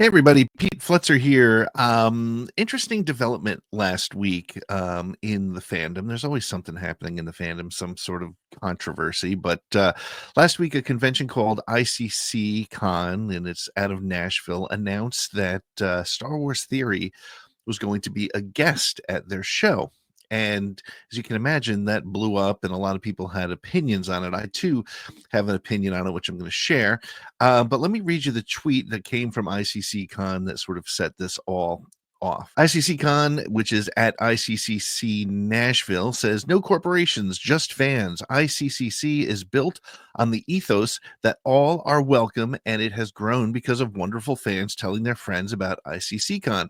Hey everybody, Pete Fletzer here. Interesting development last week in the fandom. There's always something happening in the fandom, some sort of controversy. But last week, a convention called Iccc Con, and it's out of Nashville, announced that Star Wars Theory was going to be a guest at their show. And as you can imagine, that blew up, and a lot of people had opinions on it. I, too, have an opinion on it, which I'm going to share. But let me read you the tweet that came from ICCCon that sort of set this all off. ICCCon, which is at ICCC Nashville, says, "No corporations, just fans. ICCC is built on the ethos that all are welcome, and it has grown because of wonderful fans telling their friends about ICCCon.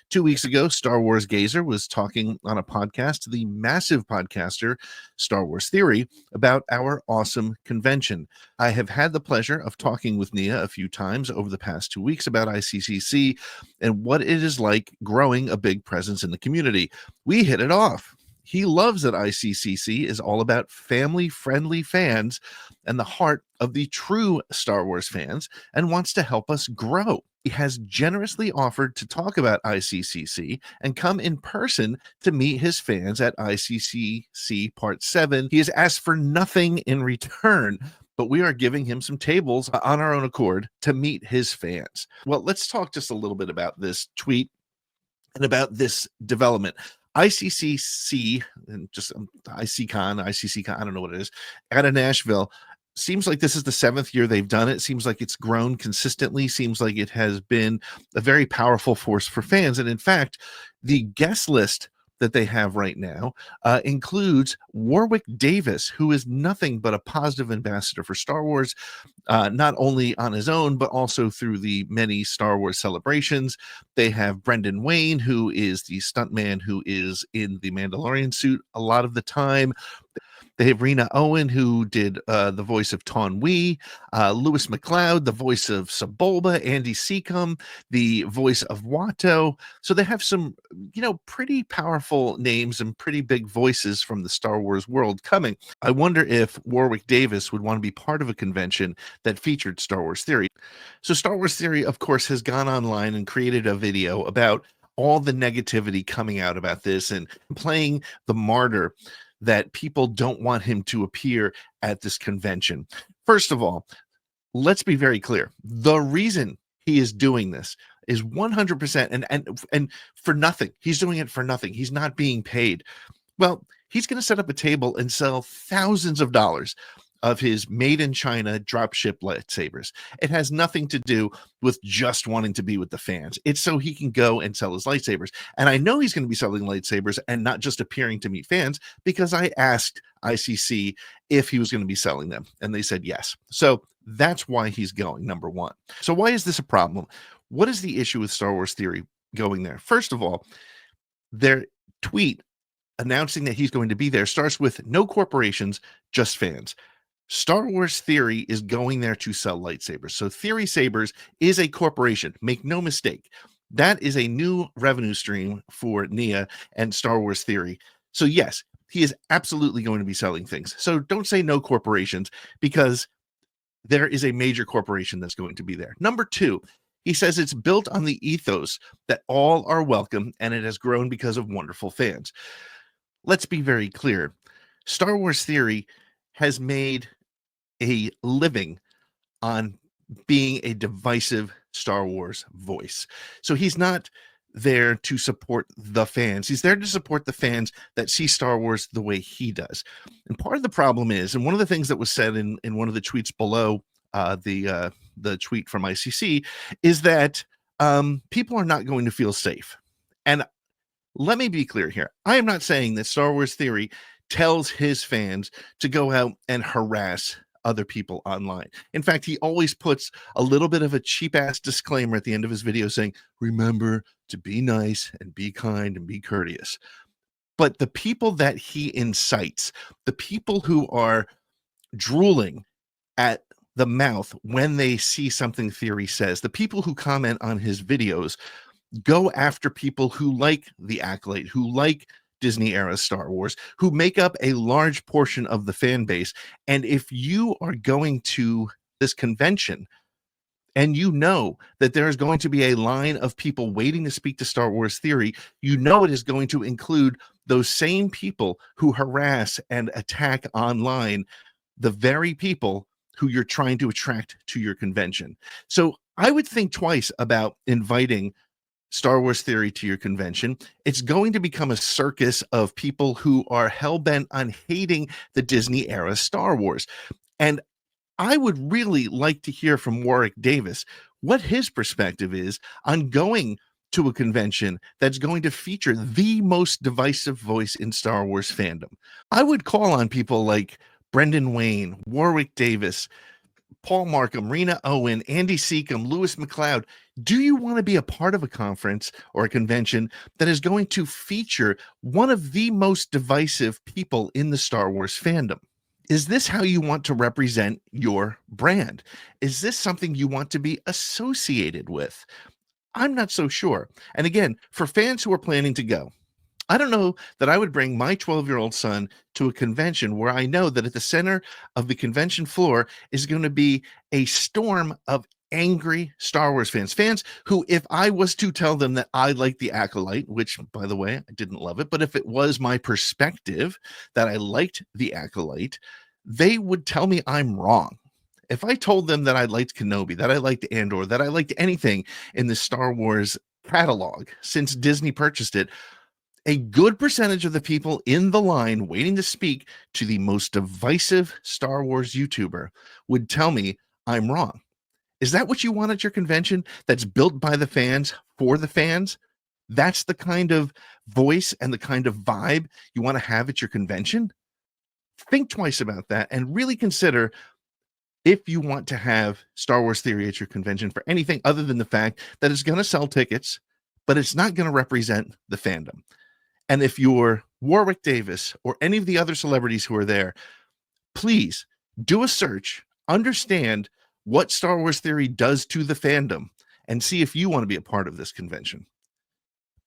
2 weeks ago, Star Wars Gazer was talking on a podcast to the massive podcaster Star Wars Theory about our awesome convention. I have had the pleasure of talking with Nia a few times over the past 2 weeks about ICCC and what it is like growing a big presence in the community. We hit it off. He loves that ICCC is all about family-friendly fans and the heart of the true Star Wars fans and wants to help us grow. He has generously offered to talk about ICCC and come in person to meet his fans at ICCC Part 7. He has asked for nothing in return, but we are giving him some tables on our own accord to meet his fans." Well, let's talk just a little bit about this tweet and about this development. ICCC, and just ICCon, I don't know what it is, out of Nashville. Seems like this is the 7th year they've done it. Seems like it's grown consistently. Seems like it has been a very powerful force for fans. And in fact, the guest list that they have right now includes Warwick Davis, who is nothing but a positive ambassador for Star Wars, not only on his own, but also through the many Star Wars celebrations. They have Brendan Wayne, who is the stuntman who is in the Mandalorian suit a lot of the time. They have Rena Owen, who did the voice of Taun We, Lewis McLeod, the voice of Sebulba, Andy Secombe, the voice of Watto. So they have some, pretty powerful names and pretty big voices from the Star Wars world coming. I wonder if Warwick Davis would want to be part of a convention that featured Star Wars Theory. So Star Wars Theory, of course, has gone online and created a video about all the negativity coming out about this and playing the martyr that people don't want him to appear at this convention. First of all, let's be very clear. The reason he is doing this is 100% and for nothing. He's doing it for nothing. He's not being paid. Well, he's going to set up a table and sell thousands of dollars of his made in China dropship lightsabers. It has nothing to do with just wanting to be with the fans. It's so he can go and sell his lightsabers. And I know he's going to be selling lightsabers and not just appearing to meet fans, because I asked ICC if he was going to be selling them, and they said yes. So that's why he's going, number one. So why is this a problem? What is the issue with Star Wars Theory going there? First of all, their tweet announcing that he's going to be there starts with "No corporations, just fans." Star Wars Theory is going there to sell lightsabers. So Theory Sabers is a corporation. Make no mistake. That is a new revenue stream for Nia and Star Wars Theory. So yes, he is absolutely going to be selling things. So don't say no corporations, because there is a major corporation that's going to be there. Number two, he says it's built on the ethos that all are welcome, and it has grown because of wonderful fans. Let's be very clear. Star Wars Theory has made a living on being a divisive Star Wars voice. So he's not there to support the fans. He's there to support the fans that see Star Wars the way he does. And part of the problem is, and one of the things that was said in one of the tweets below the tweet from ICC, is that people are not going to feel safe. And let me be clear here. I am not saying that Star Wars Theory tells his fans to go out and harass other people online. In fact, he always puts a little bit of a cheap ass disclaimer at the end of his video saying, "Remember to be nice and be kind and be courteous." But the people that he incites, the people who are drooling at the mouth when they see something Theory says, the people who comment on his videos, go after people who like the Acolyte, who like Disney era Star Wars, who make up a large portion of the fan base. And if you are going to this convention and you know that there is going to be a line of people waiting to speak to Star Wars Theory, you know it is going to include those same people who harass and attack online the very people who you're trying to attract to your convention. So I would think twice about inviting Star Wars Theory to your convention. It's going to become a circus of people who are hell-bent on hating the Disney era Star Wars. And I would really like to hear from Warwick Davis what his perspective is on going to a convention that's going to feature the most divisive voice in Star Wars fandom. I would call on people like Brendan Wayne, Warwick Davis, Paul Markham, Rena Owen, Andy Seacom, Lewis McLeod. Do you want to be a part of a conference or a convention that is going to feature one of the most divisive people in the Star Wars fandom? Is this how you want to represent your brand? Is this something you want to be associated with? I'm not so sure. And again, for fans who are planning to go, I don't know that I would bring my 12-year-old son to a convention where I know that at the center of the convention floor is going to be a storm of angry Star Wars fans who, if I was to tell them that I like the Acolyte, which, by the way, I didn't love it, but if it was my perspective that I liked the Acolyte, they would tell me I'm wrong. If I told them that I liked Kenobi, that I liked Andor, that I liked anything in the Star Wars catalog since Disney purchased it, a good percentage of the people in the line waiting to speak to the most divisive Star Wars YouTuber would tell me I'm wrong. Is that what you want at your convention that's built by the fans for the fans? That's the kind of voice and the kind of vibe you want to have at your convention? Think twice about that and really consider if you want to have Star Wars Theory at your convention for anything other than the fact that it's going to sell tickets, but it's not going to represent the fandom. And if you're Warwick Davis or any of the other celebrities who are there, please do a search, understand what Star Wars Theory does to the fandom, and see if you want to be a part of this convention.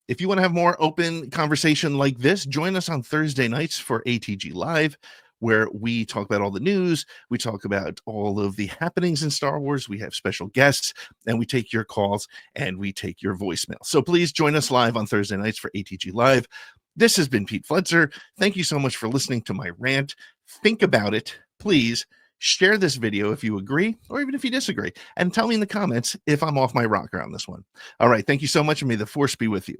If you want to have more open conversation like this, join us on Thursday nights for ATG Live, where we talk about all the news, we talk about all of the happenings in Star Wars, we have special guests, and we take your calls and we take your voicemail. So please join us live on Thursday nights for ATG Live. This has been Pete Fletzer. Thank you so much for listening to my rant. Think about it, please. Share this video if you agree, or even if you disagree, and tell me in the comments if I'm off my rocker on this one. All right, thank you so much, and may the force be with you.